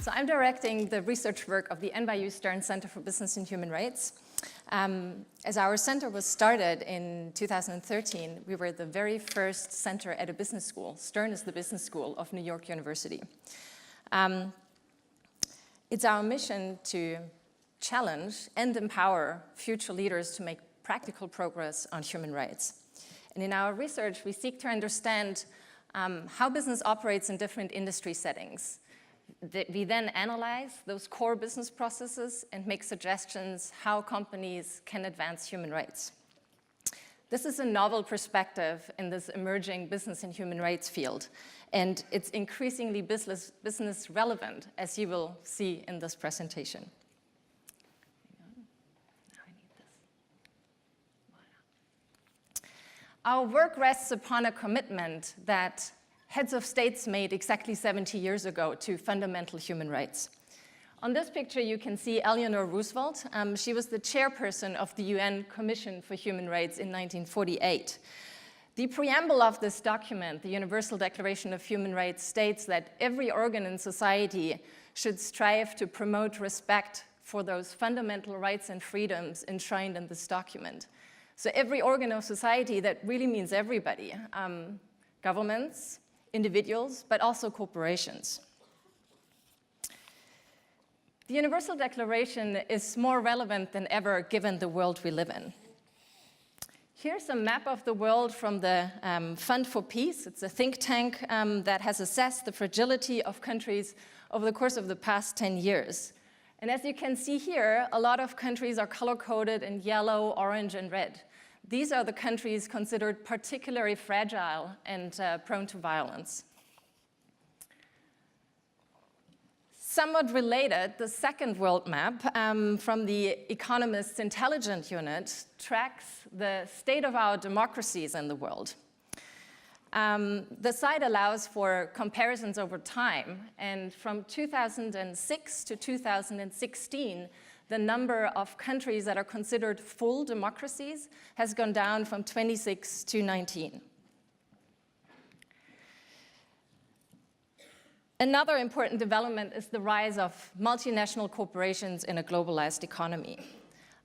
So I'm directing the research work of the NYU Stern Center for Business and Human Rights. As our center was started in 2013, we were the very first center at a business school. Stern is the business school of New York University. It's our mission to challenge and empower future leaders to make practical progress on human rights. And in our research, we seek to understand how business operates in different industry settings. We then analyze those core business processes and make suggestions how companies can advance human rights. This is a novel perspective in this emerging business and human rights field, and it's increasingly business relevant, as you will see in this presentation. Our work rests upon a commitment that heads of states made exactly 70 years ago to fundamental human rights. On this picture, you can see Eleanor Roosevelt. She was the chairperson of the UN Commission for Human Rights in 1948. The preamble of this document, the Universal Declaration of Human Rights, states that every organ in society should strive to promote respect for those fundamental rights and freedoms enshrined in this document. So every organ of society, that really means everybody, governments, individuals, but also corporations. The Universal Declaration is more relevant than ever given the world we live in. Here's a map of the world from the Fund for Peace. It's a think tank that has assessed the fragility of countries over the course of the past 10 years. And as you can see here, a lot of countries are color-coded in yellow, orange, and red. These are the countries considered particularly fragile and prone to violence. Somewhat related, the second world map from the Economist's Intelligence Unit tracks the state of our democracies in the world. The site allows for comparisons over time, and from 2006 to 2016, the number of countries that are considered full democracies has gone down from 26 to 19. Another important development is the rise of multinational corporations in a globalized economy.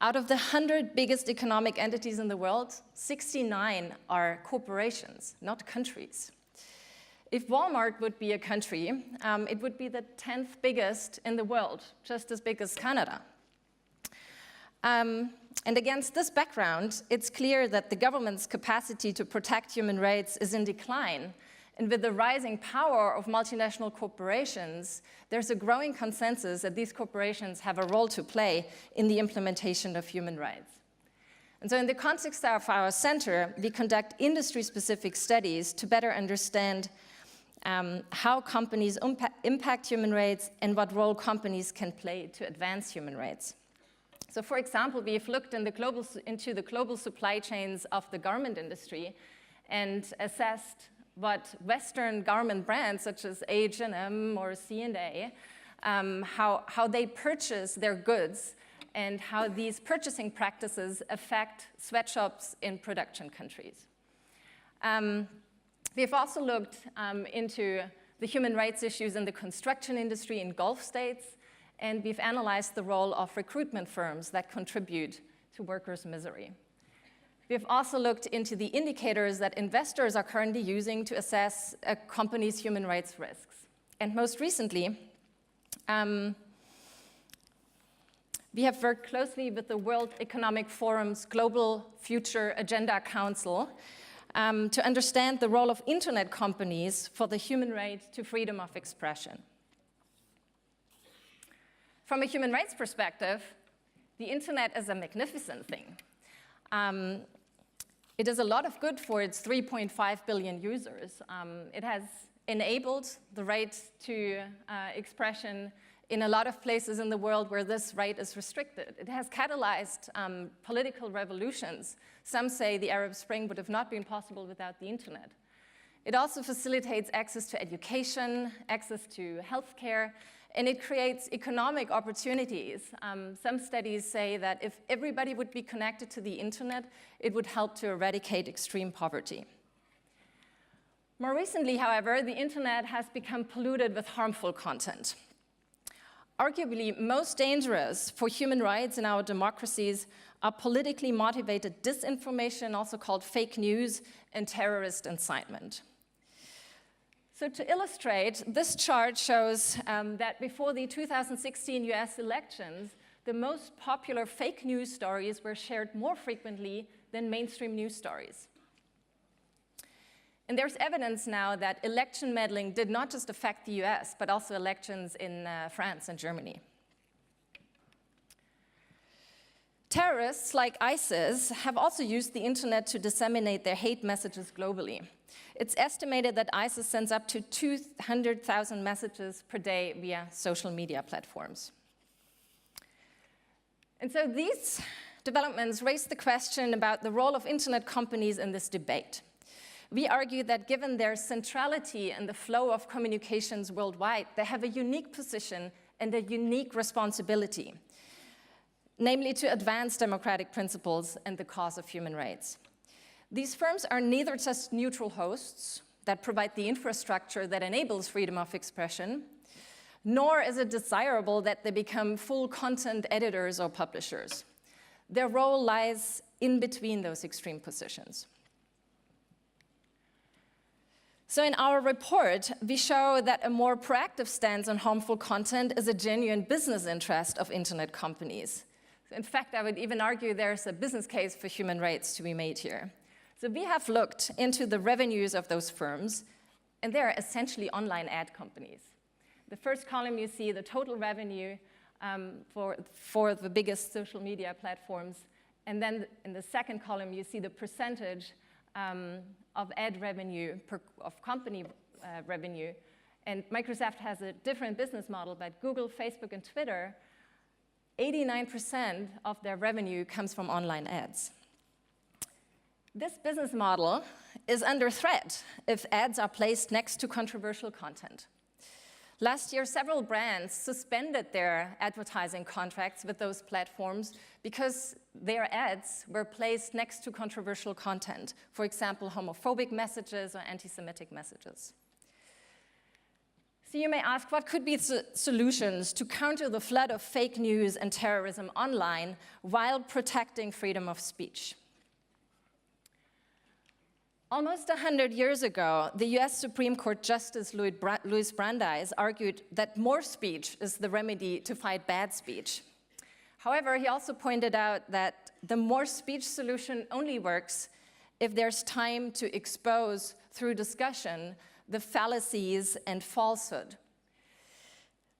Out of the 100 biggest economic entities in the world, 69 are corporations, not countries. If Walmart would be a country, it would be the 10th biggest in the world, just as big as Canada. And against this background, it's clear that the government's capacity to protect human rights is in decline. And with the rising power of multinational corporations, there's a growing consensus that these corporations have a role to play in the implementation of human rights. And so in the context of our center, we conduct industry-specific studies to better understand how companies impact human rights and what role companies can play to advance human rights. So for example, we've looked into the global supply chains of the garment industry and assessed what Western garment brands such as H&M or C&A, how they purchase their goods and how these purchasing practices affect sweatshops in production countries. We've also looked into the human rights issues in the construction industry in Gulf states, and we've analyzed the role of recruitment firms that contribute to workers' misery. We've also looked into the indicators that investors are currently using to assess a company's human rights risks. And most recently, we have worked closely with the World Economic Forum's Global Future Agenda Council to understand the role of internet companies for the human right to freedom of expression. From a human rights perspective, the internet is a magnificent thing. It does a lot of good for its 3.5 billion users. It has enabled the right to expression in a lot of places in the world where this right is restricted. It has catalyzed political revolutions. Some say the Arab Spring would have not been possible without the internet. It also facilitates access to education, access to healthcare, and it creates economic opportunities. Some studies say that if everybody would be connected to the internet, it would help to eradicate extreme poverty. More recently, however, the internet has become polluted with harmful content. Arguably most dangerous for human rights in our democracies are politically motivated disinformation, also called fake news, and terrorist incitement. So to illustrate, this chart shows that before the 2016 US elections, the most popular fake news stories were shared more frequently than mainstream news stories. And there's evidence now that election meddling did not just affect the US, but also elections in France and Germany. Terrorists like ISIS have also used the internet to disseminate their hate messages globally. It's estimated that ISIS sends up to 200,000 messages per day via social media platforms. And so these developments raise the question about the role of internet companies in this debate. We argue that given their centrality in the flow of communications worldwide, they have a unique position and a unique responsibility, namely to advance democratic principles and the cause of human rights. These firms are neither just neutral hosts that provide the infrastructure that enables freedom of expression, nor is it desirable that they become full content editors or publishers. Their role lies in between those extreme positions. So in our report, we show that a more proactive stance on harmful content is a genuine business interest of internet companies. In fact, I would even argue there's a business case for human rights to be made here. So we have looked into the revenues of those firms, and they're essentially online ad companies. The first column, you see the total revenue for the biggest social media platforms. And then in the second column, you see the percentage of ad revenue, of company revenue. And Microsoft has a different business model, but Google, Facebook, and Twitter, 89% of their revenue comes from online ads. This business model is under threat if ads are placed next to controversial content. Last year, several brands suspended their advertising contracts with those platforms because their ads were placed next to controversial content, for example, homophobic messages or anti-Semitic messages. So you may ask, what could be solutions to counter the flood of fake news and terrorism online while protecting freedom of speech? Almost 100 years ago, the US Supreme Court Justice Louis Brandeis argued that more speech is the remedy to fight bad speech. However, he also pointed out that the more speech solution only works if there's time to expose through discussion the fallacies and falsehood.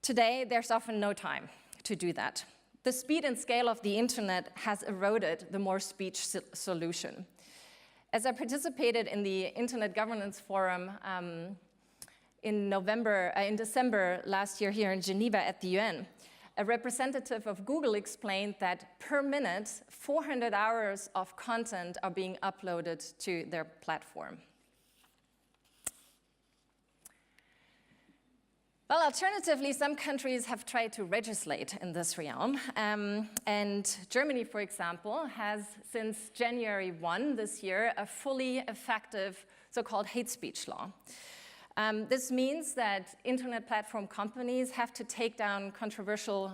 Today, there's often no time to do that. The speed and scale of the internet has eroded the more speech solution. As I participated in the Internet Governance Forum in December last year here in Geneva at the UN, a representative of Google explained that per minute, 400 hours of content are being uploaded to their platform. Well, alternatively, some countries have tried to legislate in this realm. And Germany, for example, has since January 1 this year a fully effective so-called hate speech law. This means that internet platform companies have to take down controversial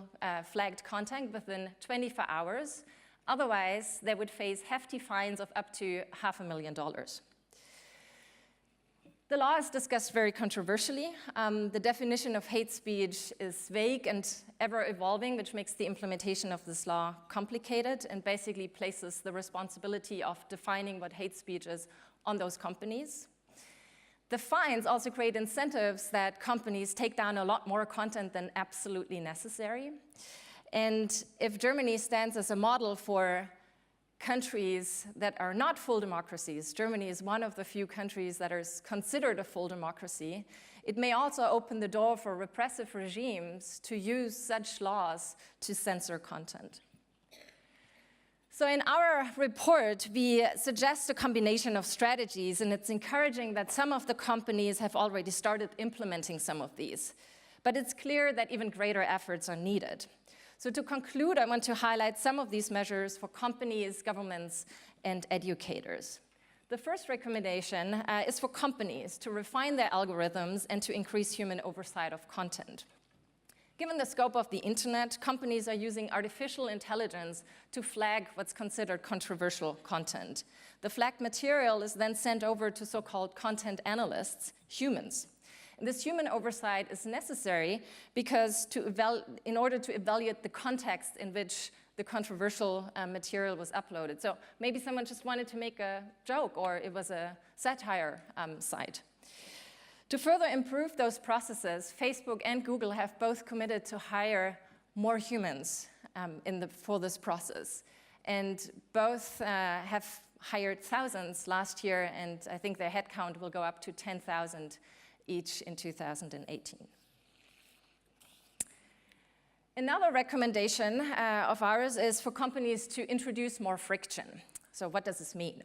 flagged content within 24 hours. Otherwise, they would face hefty fines of up to $500,000. The law is discussed very controversially. The definition of hate speech is vague and ever-evolving, which makes the implementation of this law complicated and basically places the responsibility of defining what hate speech is on those companies. The fines also create incentives that companies take down a lot more content than absolutely necessary. And if Germany stands as a model for countries that are not full democracies, Germany is one of the few countries that is considered a full democracy, it may also open the door for repressive regimes to use such laws to censor content. So in our report, we suggest a combination of strategies, and it's encouraging that some of the companies have already started implementing some of these. But it's clear that even greater efforts are needed. So to conclude, I want to highlight some of these measures for companies, governments, and educators. The first recommendation is for companies to refine their algorithms and to increase human oversight of content. Given the scope of the internet, companies are using artificial intelligence to flag what's considered controversial content. The flagged material is then sent over to so-called content analysts, humans. And this human oversight is necessary because in order to evaluate the context in which the controversial material was uploaded. So maybe someone just wanted to make a joke, or it was a satire site. To further improve those processes, Facebook and Google have both committed to hire more humans for this process. And both have hired thousands last year, and I think their headcount will go up to 10,000 each in 2018. Another recommendation of ours is for companies to introduce more friction. So what does this mean?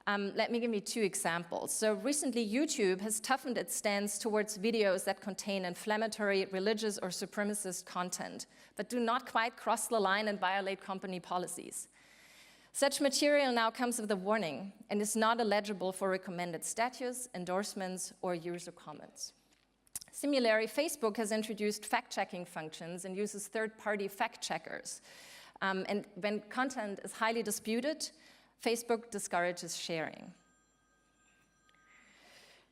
Let me give you two examples. So recently, YouTube has toughened its stance towards videos that contain inflammatory, religious, or supremacist content, but do not quite cross the line and violate company policies. Such material now comes with a warning and is not eligible for recommended status, endorsements, or user comments. Similarly, Facebook has introduced fact-checking functions and uses third-party fact-checkers. And when content is highly disputed, Facebook discourages sharing.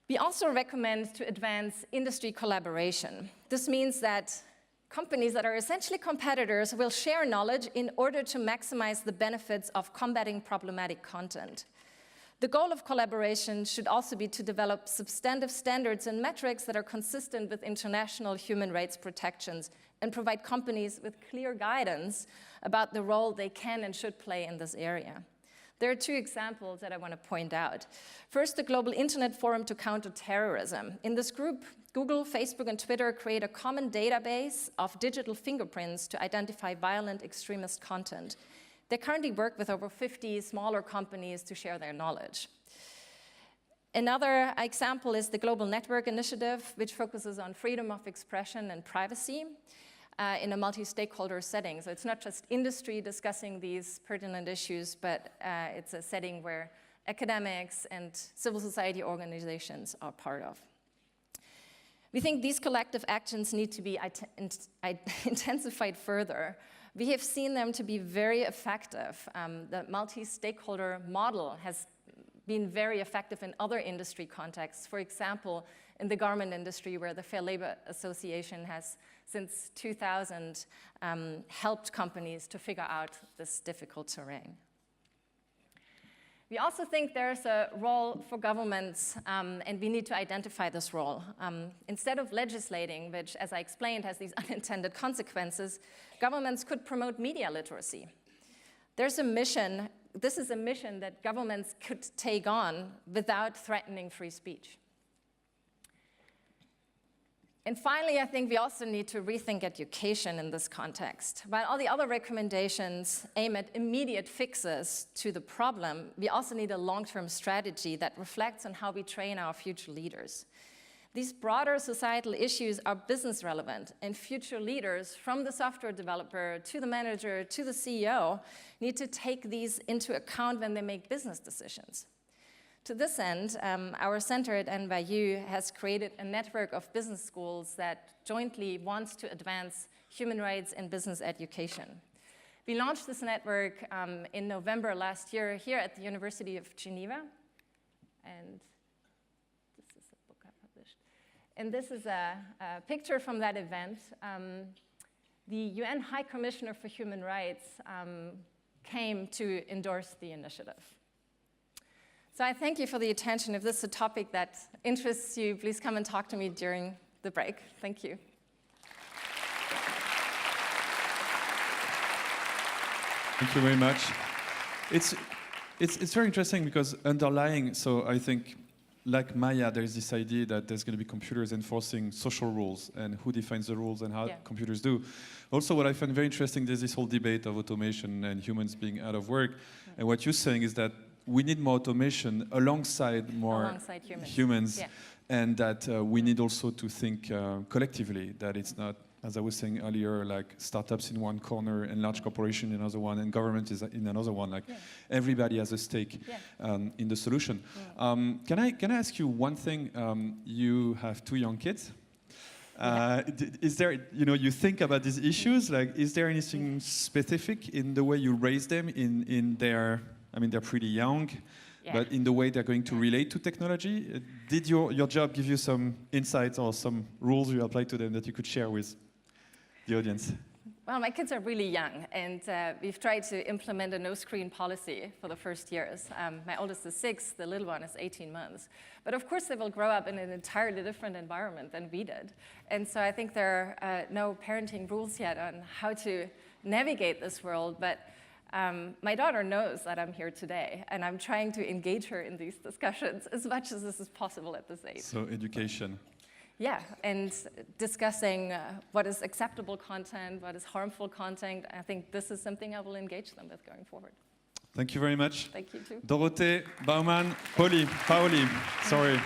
We also recommend to advance industry collaboration. This means that companies that are essentially competitors will share knowledge in order to maximize the benefits of combating problematic content. The goal of collaboration should also be to develop substantive standards and metrics that are consistent with international human rights protections and provide companies with clear guidance about the role they can and should play in this area. There are two examples that I want to point out. First, the Global Internet Forum to Counter Terrorism. In this group, Google, Facebook, and Twitter create a common database of digital fingerprints to identify violent extremist content. They currently work with over 50 smaller companies to share their knowledge. Another example is the Global Network Initiative, which focuses on freedom of expression and privacy in a multi-stakeholder setting. So it's not just industry discussing these pertinent issues, but it's a setting where academics and civil society organizations are part of. We think these collective actions need to be intensified further. We have seen them to be very effective. The multi-stakeholder model has been very effective in other industry contexts. For example, in the garment industry, where the Fair Labor Association has, since 2000, helped companies to figure out this difficult terrain. We also think there's a role for governments, and we need to identify this role. Instead of legislating, which, as I explained, has these unintended consequences, governments could promote media literacy. There's a mission, this is a mission that governments could take on without threatening free speech. And finally, I think we also need to rethink education in this context. While all the other recommendations aim at immediate fixes to the problem, we also need a long-term strategy that reflects on how we train our future leaders. These broader societal issues are business relevant, and future leaders, from the software developer to the manager to the CEO, need to take these into account when they make business decisions. To this end, our center at NYU has created a network of business schools that jointly wants to advance human rights and business education. We launched this network in November last year here at the University of Geneva. And this is a book I published. And this is a picture from that event. The UN High Commissioner for Human Rights came to endorse the initiative. So I thank you for the attention. If this is a topic that interests you, please come and talk to me during the break. Thank you. Thank you very much. It's very interesting because underlying, so I think, like Maya, there's this idea that there's going to be computers enforcing social rules and who defines the rules and how computers do. Also, what I find very interesting, there's this whole debate of automation and humans being out of work. And what you're saying is that we need more automation alongside humans, and that we need also to think collectively, that it's not, as I was saying earlier, like startups in one corner and large corporation in another one and government is in another one. Like everybody has a stake in the solution. Can I ask you one thing? You have 2 young kids. Is there, you think about these issues, like, is there anything specific in the way you raise them in their, they're pretty young, but in the way they're going to relate to technology? Did your job give you some insights or some rules you applied to them that you could share with the audience? Well, my kids are really young, and we've tried to implement a no-screen policy for the first years. My oldest is 6, the little one is 18 months. But of course, they will grow up in an entirely different environment than we did. And so I think there are no parenting rules yet on how to navigate this world. But my daughter knows that I'm here today, and I'm trying to engage her in these discussions as much as this is possible at this age. So education. Yeah, and discussing what is acceptable content, what is harmful content. I think this is something I will engage them with going forward. Thank you very much. Thank you too. Dorothee Baumann-Pauly. Sorry.